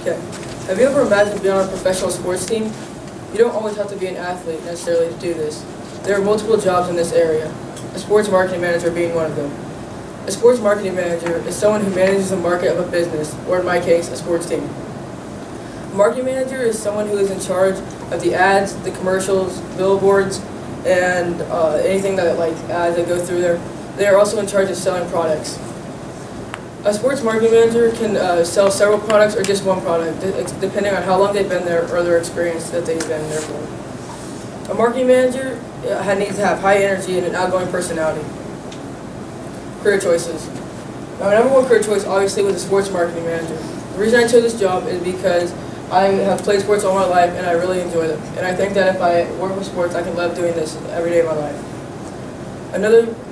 Okay. Have you ever imagined being on a professional sports team? You don't always have to be an athlete necessarily to do this. There are multiple jobs in this area, a sports marketing manager being one of them. A sports marketing manager is someone who manages the market of a business, or in my case, a sports team. A marketing manager is someone who is in charge of the ads, the commercials, billboards, and anything that ads that go through there. They are also in charge of selling products. A sports marketing manager can sell several products or just one product, depending on how long they've been there or their experience that they've been there for. A marketing manager needs to have high energy and an outgoing personality. Career choices. My number one career choice obviously was a sports marketing manager. The reason I chose this job is because I have played sports all my life and I really enjoy them. And I think that if I work with sports, I can love doing this every day of my life.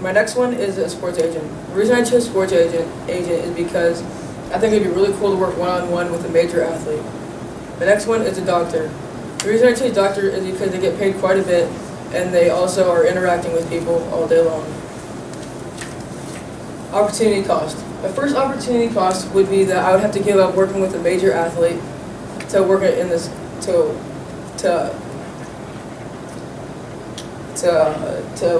My next one is a sports agent. The reason I chose sports agent is because I think it'd be really cool to work one-on-one with a major athlete. The next one is a doctor. The reason I chose doctor is because they get paid quite a bit and they also are interacting with people all day long. Opportunity cost. My first opportunity cost would be that I would have to give up working with a major athlete to work in this to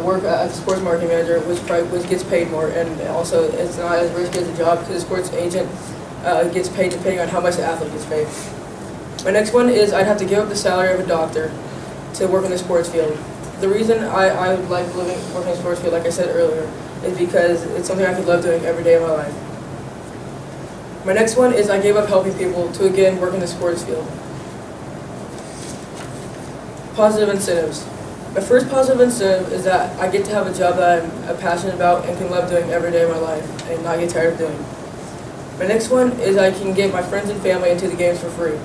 work as a sports marketing manager, which gets paid more, and also it's not as risky as a job because a sports agent gets paid depending on how much the athlete gets paid. My next one is I'd have to give up the salary of a doctor to work in the sports field. The reason I would like working in the sports field, like I said earlier, is because it's something I could love doing every day of my life. My next one is I gave up helping people to again work in the sports field. Positive incentives. My first positive incentive is that I get to have a job that I'm passionate about and can love doing every day of my life and not get tired of doing. My next one is I can get my friends and family into the games for free.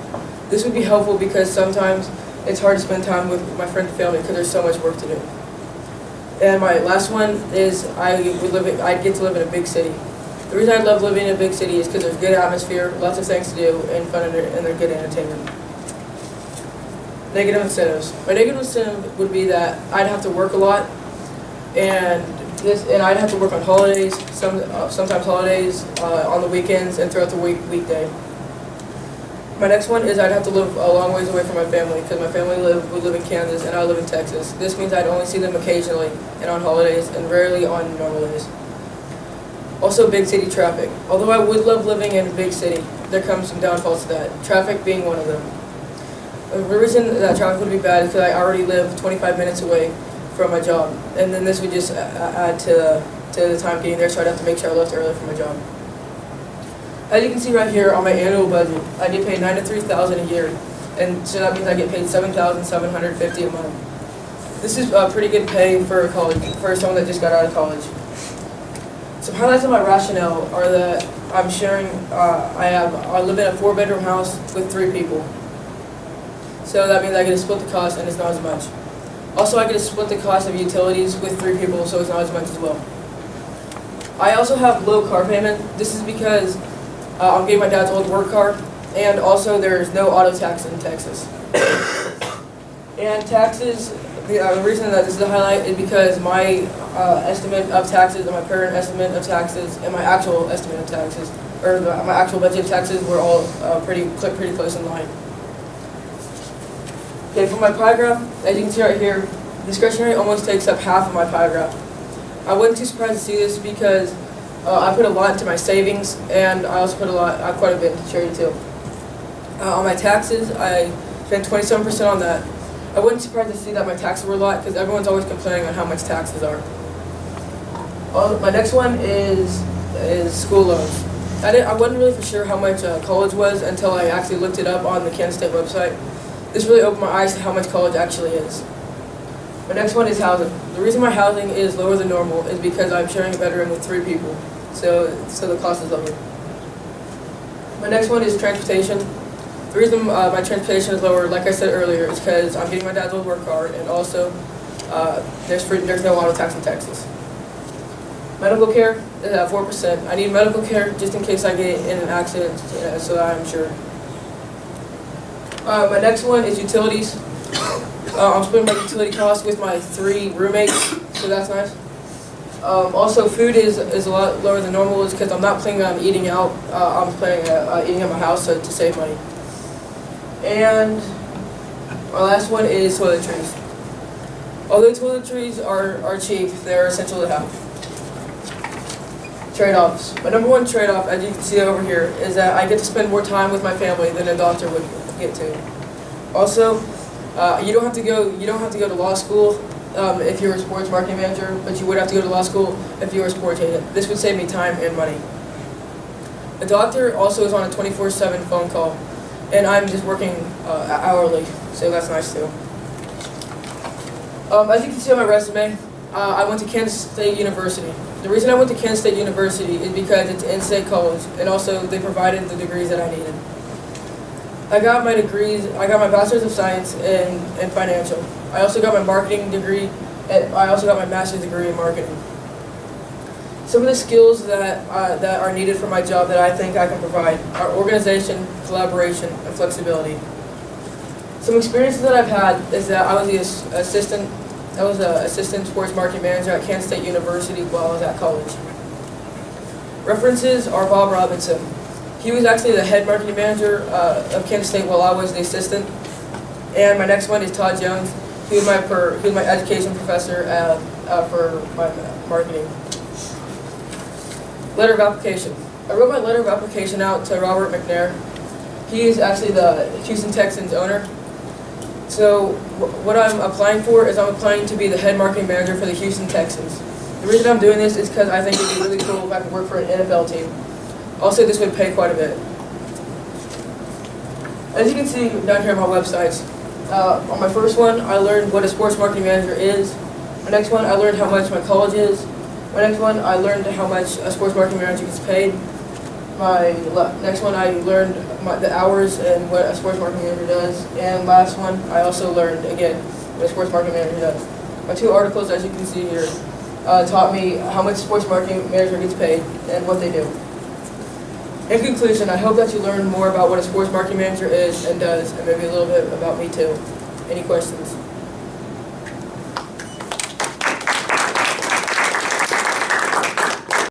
This would be helpful because sometimes it's hard to spend time with my friends and family because there's so much work to do. And my last one is I get to live in a big city. The reason I love living in a big city is because there's good atmosphere, lots of things to do, and fun, and they're good entertainment. Negative incentives. My negative incentive would be that I'd have to work a lot, and I'd have to work on holidays, sometimes holidays, on the weekends, and throughout the weekday. My next one is I'd have to live a long ways away from my family because my family would live in Kansas and I live in Texas. This means I'd only see them occasionally and on holidays and rarely on normal days. Also, big city traffic. Although I would love living in a big city, there comes some downfalls to that, traffic being one of them. The reason that traffic would be bad is because I already live 25 minutes away from my job, and then this would just add to the time getting there, so I'd have to make sure I left early for my job. As you can see right here on my annual budget, I get paid $93,000 a year, and so that means I get paid $7,750 a month. This is pretty good pay for someone that just got out of college. Some highlights of my rationale are that I'm sharing. I live in a 4-bedroom house with 3 people, so that means I get to split the cost, and it's not as much. Also, I get to split the cost of utilities with 3 people, so it's not as much as well. I also have low car payment. This is because I'm getting my dad's old work car, and also there's no auto tax in Texas. And taxes, the reason that this is a highlight is because my estimate of taxes and my parent estimate of taxes and my actual estimate of taxes, or my actual budget of taxes, were all pretty close in line. Okay, for my pie graph, as you can see right here, discretionary almost takes up half of my pie graph. I wasn't too surprised to see this because I put a lot into my savings, and I also put quite a bit into charity too. On my taxes, I spent 27% on that. I wasn't surprised to see that my taxes were a lot because everyone's always complaining on how much taxes are. My next one is school loans. I wasn't really for sure how much college was until I actually looked it up on the Kansas State website. This really opened my eyes to how much college actually is. My next one is housing. The reason my housing is lower than normal is because I'm sharing a bedroom with 3 people, so the cost is lower. My next one is transportation. The reason my transportation is lower, like I said earlier, is because I'm getting my dad's old work car, and also there's no auto tax in Texas. Medical care is at 4%. I need medical care just in case I get in an accident, so that I'm sure. My next one is utilities. I'm splitting my utility costs with my 3 roommates, so that's nice. Also, food is a lot lower than normal, is because I'm not planning on eating out. I'm planning on eating at my house to save money. And our last one is toiletries. Although toiletries are cheap, they're essential to have. Trade-offs. My number one trade-off, as you can see over here, is that I get to spend more time with my family than a doctor would get to. Also, you don't have to go to law school if you're a sports marketing manager, but you would have to go to law school if you were a sports agent. This would save me time and money. A doctor also is on a 24/7 phone call, and I'm just working hourly, so that's nice too. As you can see on my resume, I went to Kansas State University. The reason I went to Kansas State University is because it's an in-state college, and also they provided the degrees that I needed. I got my Bachelor's of Science in Financial. I also got my marketing degree, and I also got my Master's degree in Marketing. Some of the skills that are needed for my job that I think I can provide are organization, collaboration, and flexibility. Some experiences that I've had is that I was an assistant sports marketing manager at Kansas State University while I was at college. References are Bob Robinson. He was actually the head marketing manager of Kansas State while I was the assistant. And my next one is Todd Jones. He was my education professor for my marketing. Letter of application. I wrote my letter of application out to Robert McNair. He is actually the Houston Texans owner. So what I'm applying for is I'm applying to be the head marketing manager for the Houston Texans. The reason I'm doing this is because I think it'd be really cool if I could work for an NFL team. Also, this would pay quite a bit. As you can see down here on my websites, on my first one, I learned what a sports marketing manager is. My next one, I learned how much my college is. My next one, I learned how much a sports marketing manager gets paid. My next one, I learned the hours and what a sports marketing manager does. And last one, I also learned, again, what a sports marketing manager does. My two articles, as you can see here, taught me how much a sports marketing manager gets paid and what they do. In conclusion, I hope that you learn more about what a sports marketing manager is and does, and maybe a little bit about me too. Any questions?